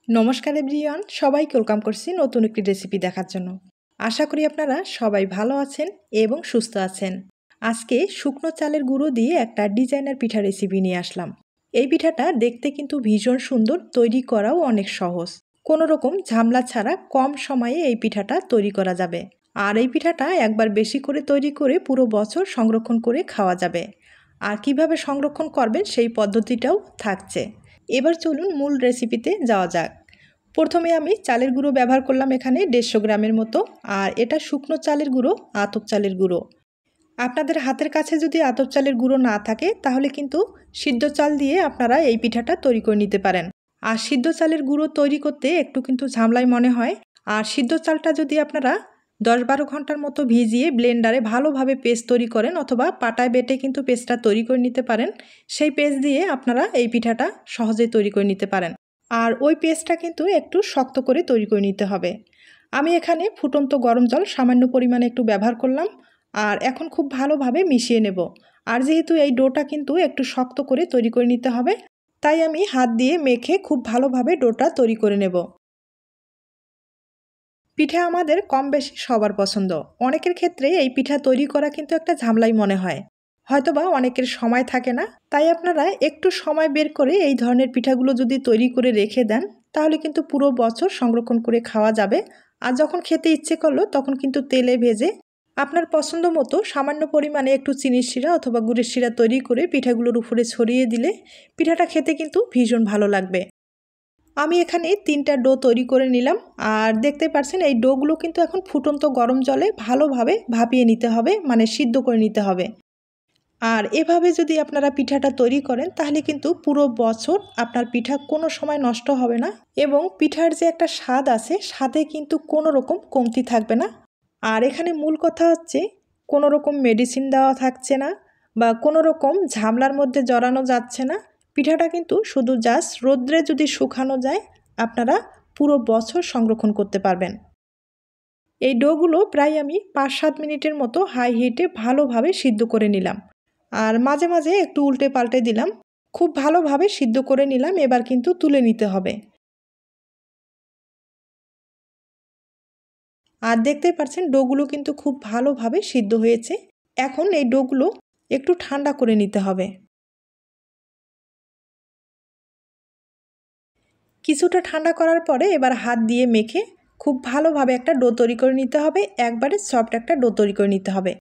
নমস্কার এভরিওয়ান, সবাইকে ওয়েলকাম করছি নতুন একটি রেসিপি দেখার জন্য। আশা করি আপনারা সবাই ভালো আছেন এবং সুস্থ আছেন। আজকে শুকনো চালের গুঁড়ো দিয়ে একটা ডিজাইনার পিঠা রেসিপি নিয়ে আসলাম। এই পিঠাটা দেখতে কিন্তু ভীষণ সুন্দর, তৈরি করাও অনেক সহজ। কোনো রকম ঝামেলা ছাড়া কম সময়ে এই পিঠাটা তৈরি করা যাবে। আর এই পিঠাটা একবার বেশি করে তৈরি করে পুরো বছর সংরক্ষণ করে খাওয়া যাবে। আর কিভাবে সংরক্ষণ করবেন সেই পদ্ধতিটাও থাকছে। এবার চলুন মূল রেসিপিতে যাওয়া যাক। প্রথমে আমি চালের গুঁড়ো ব্যবহার করলাম এখানে 150 গ্রামের মতো। আর এটা শুকনো চালের গুঁড়ো, আতপ চালের গুঁড়ো। আপনাদের হাতের কাছে যদি আতপ চালের গুঁড়ো না থাকে তাহলে কিন্তু সিদ্ধ চাল দিয়ে আপনারা এই পিঠাটা তৈরি করে নিতে পারেন। আর সিদ্ধ চালের গুঁড়ো তৈরি করতে একটু কিন্তু ঝামেলাই মনে হয়। আর সিদ্ধ চালটা যদি আপনারা 10-12 ঘন্টার মতো ভিজিয়ে ব্লেন্ডারে ভালোভাবে পেস্ট তৈরি করেন অথবা পাটায় বেটে কিন্তু পেস্টটা তৈরি করে নিতে পারেন, সেই পেস্ট দিয়ে আপনারা এই পিঠাটা সহজেই তৈরি করে নিতে পারেন। আর ওই পেস্টটা কিন্তু একটু শক্ত করে তৈরি করে নিতে হবে। আমি এখানে ফুটন্ত গরম জল সামান্য পরিমাণে একটু ব্যবহার করলাম। আর এখন খুব ভালোভাবে মিশিয়ে নেব। আর যেহেতু এই ডোটা কিন্তু একটু শক্ত করে তৈরি করে নিতে হবে, তাই আমি হাত দিয়ে মেখে খুব ভালোভাবে ডোটা তৈরি করে নেব। পিঠা আমাদের কম বেশি সবার পছন্দ। অনেকের ক্ষেত্রে এই পিঠা তৈরি করা কিন্তু একটা ঝামেলাই মনে হয়। হয়তোবা অনেকের সময় থাকে না, তাই আপনারা একটু সময় বের করে এই ধরনের পিঠাগুলো যদি তৈরি করে রেখে দেন তাহলে কিন্তু পুরো বছর সংরক্ষণ করে খাওয়া যাবে। আর যখন খেতে ইচ্ছে করলো তখন কিন্তু তেলে ভেজে আপনার পছন্দ মতো সামান্য পরিমাণে একটু চিনির শিরা অথবা গুড়ের শিরা তৈরি করে পিঠাগুলোর উপরে ছড়িয়ে দিলে পিঠাটা খেতে কিন্তু ভীষণ ভালো লাগবে। আমি এখানে 3টা ডো তৈরি করে নিলাম। আর দেখতে পাচ্ছেন এই ডোগুলো কিন্তু এখন ফুটন্ত গরম জলে ভালোভাবে ভাপিয়ে নিতে হবে, মানে সিদ্ধ করে নিতে হবে। আর এভাবে যদি আপনারা পিঠাটা তৈরি করেন তাহলে কিন্তু পুরো বছর আপনার পিঠা কোনো সময় নষ্ট হবে না এবং পিঠার যে একটা স্বাদ আছে স্বাদে কিন্তু কোনো রকম কমতি থাকবে না। আর এখানে মূল কথা হচ্ছে কোনো রকম মেডিসিন দেওয়া থাকছে না বা কোনো রকম ঝামেলার মধ্যে জড়ানো যাচ্ছে না। পিঠাটা কিন্তু শুধু জাস্ট রোদ্রে যদি শুকানো যায় আপনারা পুরো বছর সংরক্ষণ করতে পারবেন। এই ডোগুলো প্রায় আমি 5-7 মিনিটের মতো হাই হিটে ভালোভাবে সিদ্ধ করে নিলাম। আর মাঝে মাঝে একটু উল্টে পাল্টে দিলাম। খুব ভালোভাবে সিদ্ধ করে নিলাম। এবার কিন্তু তুলে নিতে হবে। আর দেখতেই পাচ্ছেন ডোগুলো কিন্তু খুব ভালোভাবে সিদ্ধ হয়েছে। এখন এই ডোগুলো একটু ঠান্ডা করে নিতে হবে। কিছুটা ঠান্ডা করার পরে এবার হাত দিয়ে মেখে খুব ভালোভাবে একটা ডো তৈরি করে নিতে হবে। একবারে সফট একটা ডো তৈরি করে নিতে হবে।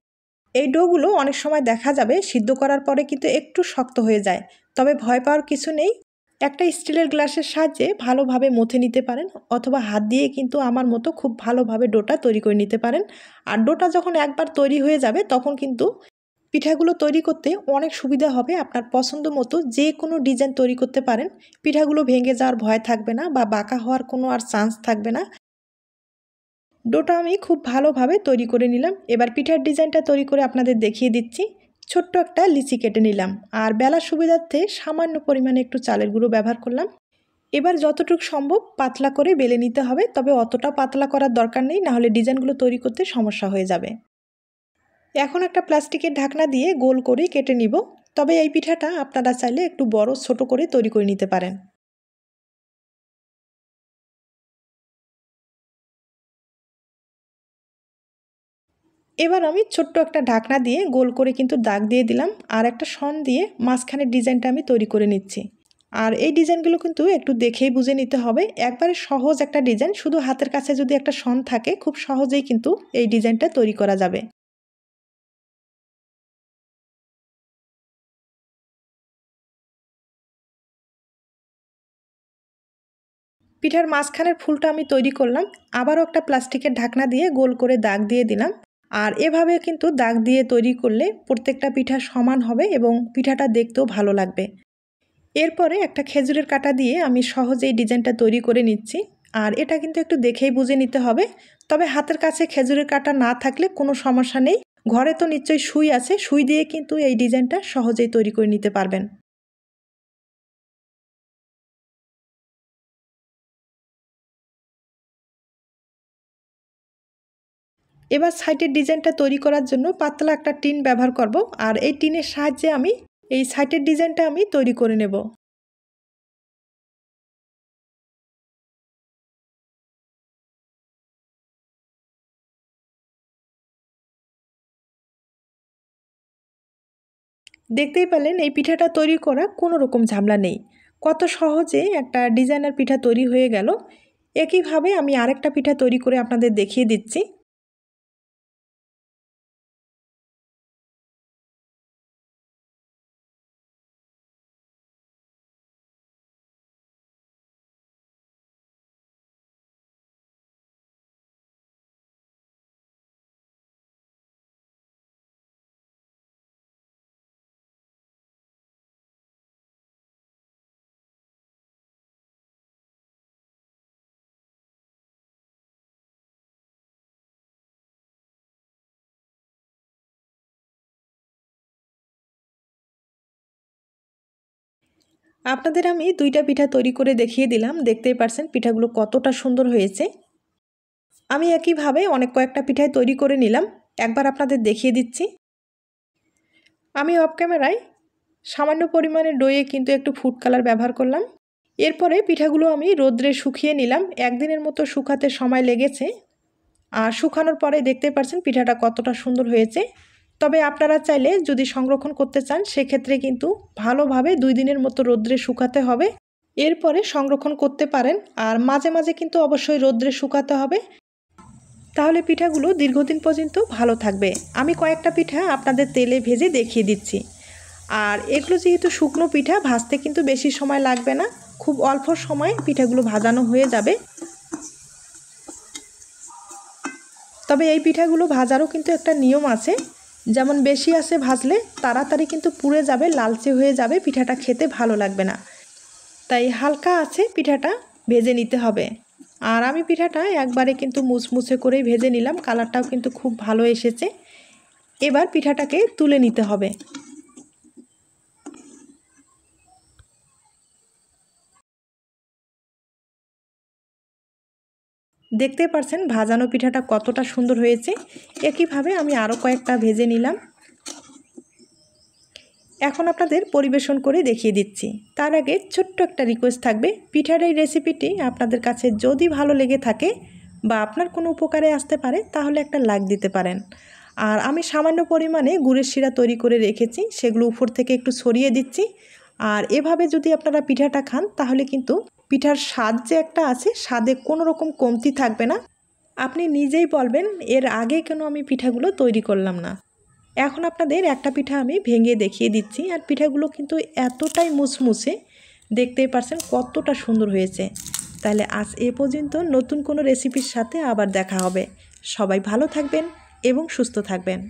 এই ডোগুলো অনেক সময় দেখা যাবে সিদ্ধ করার পরে কিন্তু একটু শক্ত হয়ে যায়, তবে ভয় পাওয়ার কিছু নেই। একটা স্টিলের গ্লাসের সাহায্যে ভালোভাবে মথে নিতে পারেন অথবা হাত দিয়ে কিন্তু আমার মতো খুব ভালোভাবে ডোটা তৈরি করে নিতে পারেন। আর ডোটা যখন একবার তৈরি হয়ে যাবে তখন কিন্তু পিঠাগুলো তৈরি করতে অনেক সুবিধা হবে। আপনার পছন্দ মতো যে কোনো ডিজাইন তৈরি করতে পারেন। পিঠাগুলো ভেঙে যাওয়ার ভয় থাকবে না বা বাঁকা হওয়ার কোনো আর চান্স থাকবে না। ডোটা আমি খুব ভালোভাবে তৈরি করে নিলাম। এবার পিঠার ডিজাইনটা তৈরি করে আপনাদের দেখিয়ে দিচ্ছি। ছোট্ট একটা লিচি কেটে নিলাম। আর বেলার সুবিধার্থে সামান্য পরিমাণে একটু চালের গুঁড়ো ব্যবহার করলাম। এবার যতটুকু সম্ভব পাতলা করে বেলে নিতে হবে, তবে অতটা পাতলা করার দরকার নেই, নাহলে ডিজাইনগুলো তৈরি করতে সমস্যা হয়ে যাবে। এখন একটা প্লাস্টিকের ঢাকনা দিয়ে গোল করে কেটে নিব। তবে এই পিঠাটা আপনারা চাইলে একটু বড় ছোট করে তৈরি করে নিতে পারেন। এবার আমি ছোট্ট একটা ঢাকনা দিয়ে গোল করে কিন্তু দাগ দিয়ে দিলাম। আর একটা শন দিয়ে মাঝখানের ডিজাইনটা আমি তৈরি করে নিচ্ছি। আর এই ডিজাইনগুলো কিন্তু একটু দেখেই বুঝে নিতে হবে। একবারে সহজ একটা ডিজাইন, শুধু হাতের কাছে যদি একটা শন থাকে খুব সহজেই কিন্তু এই ডিজাইনটা তৈরি করা যাবে। পিঠার মাঝখানের ফুলটা আমি তৈরি করলাম। আবারও একটা প্লাস্টিকের ঢাকনা দিয়ে গোল করে দাগ দিয়ে দিলাম। আর এভাবে কিন্তু দাগ দিয়ে তৈরি করলে প্রত্যেকটা পিঠা সমান হবে এবং পিঠাটা দেখতেও ভালো লাগবে। এরপরে একটা খেজুরের কাঁটা দিয়ে আমি সহজেই ডিজাইনটা তৈরি করে নিচ্ছি। আর এটা কিন্তু একটু দেখেই বুঝে নিতে হবে। তবে হাতের কাছে খেজুরের কাঁটা না থাকলে কোনো সমস্যা নেই। ঘরে তো নিশ্চয়ই সুই আছে, সুই দিয়ে কিন্তু এই ডিজাইনটা সহজেই তৈরি করে নিতে পারবেন। এবার সাইডের ডিজাইনটা তৈরি করার জন্য পাতলা একটা টিন ব্যবহার করব। আর এই টিনের সাহায্যে আমি এই সাইডের ডিজাইনটা আমি তৈরি করে নেব। দেখতেই পেলেন এই পিঠাটা তৈরি করা কোনো রকম ঝামেলা নেই। কত সহজে একটা ডিজাইনার পিঠা তৈরি হয়ে গেল। একইভাবে আমি আরেকটা পিঠা তৈরি করে আপনাদের দেখিয়ে দিচ্ছি। আপনাদের আমি দুইটা পিঠা তৈরি করে দেখিয়ে দিলাম। দেখতেই পারছেন পিঠাগুলো কতটা সুন্দর হয়েছে। আমি একইভাবে অনেক কয়েকটা পিঠাই তৈরি করে নিলাম। একবার আপনাদের দেখিয়ে দিচ্ছি। আমি অফ ক্যামেরায় সামান্য পরিমাণে ডোয়ে কিন্তু একটু ফুড কালার ব্যবহার করলাম। এরপরে পিঠাগুলো আমি রোদ্রে শুকিয়ে নিলাম। একদিনের মতো শুকাতে সময় লেগেছে। আর শুকানোর পরে দেখতে পাচ্ছেন পিঠাটা কতটা সুন্দর হয়েছে। তবে আপনারা চাইলে যদি সংরক্ষণ করতে চান সেক্ষেত্রে কিন্তু ভালোভাবে 2 দিনের মতো রোদ্রে শুকাতে হবে। এরপরে সংরক্ষণ করতে পারেন। আর মাঝে মাঝে কিন্তু অবশ্যই রোদ্রে শুকাতে হবে, তাহলে পিঠাগুলো দীর্ঘদিন পর্যন্ত ভালো থাকবে। আমি কয়েকটা পিঠা আপনাদের তেলে ভেজে দেখিয়ে দিচ্ছি। আর এগুলো যেহেতু শুকনো পিঠা, ভাজতে কিন্তু বেশি সময় লাগবে না, খুব অল্প সময় পিঠাগুলো ভাজানো হয়ে যাবে। তবে এই পিঠাগুলো ভাজারও কিন্তু একটা নিয়ম আছে, যেমন বেশি আছে ভাজলে তাড়াতাড়ি কিন্তু পুড়ে যাবে, লালচে হয়ে যাবে, পিঠাটা খেতে ভালো লাগবে না। তাই হালকা আছে পিঠাটা ভেজে নিতে হবে। আর আমি পিঠাটা একবারে কিন্তু মুচমুচে করেই ভেজে নিলাম, কালারটাও কিন্তু খুব ভালো এসেছে। এবার পিঠাটাকে তুলে নিতে হবে। দেখতে পাচ্ছেন ভাজানো পিঠাটা কতটা সুন্দর হয়েছে। একইভাবে আমি আরও কয়েকটা ভেজে নিলাম। এখন আপনাদের পরিবেশন করে দেখিয়ে দিচ্ছি। তার আগে ছোট্ট একটা রিকোয়েস্ট থাকবে, পিঠার এই রেসিপিটি আপনাদের কাছে যদি ভালো লেগে থাকে বা আপনার কোনো উপকারে আসতে পারে তাহলে একটা লাইক দিতে পারেন। আর আমি সামান্য পরিমাণে গুড়ের শিরা তৈরি করে রেখেছি, সেগুলো উপর থেকে একটু ছড়িয়ে দিচ্ছি। আর এভাবে যদি আপনারা পিঠাটা খান তাহলে কিন্তু পিঠার স্বাদ যে একটা আছে, স্বাদে কোনো রকম কমতি থাকবে না। আপনি নিজেই বলবেন এর আগে কেন আমি পিঠাগুলো তৈরি করলাম না। এখন আপনাদের একটা পিঠা আমি ভেঙে দেখিয়ে দিচ্ছি। আর পিঠাগুলো কিন্তু এতটাই মুচমুচে, দেখতেই পারছেন কতটা সুন্দর হয়েছে। তাহলে আজ এ পর্যন্ত, নতুন কোনো রেসিপির সাথে আবার দেখা হবে। সবাই ভালো থাকবেন এবং সুস্থ থাকবেন।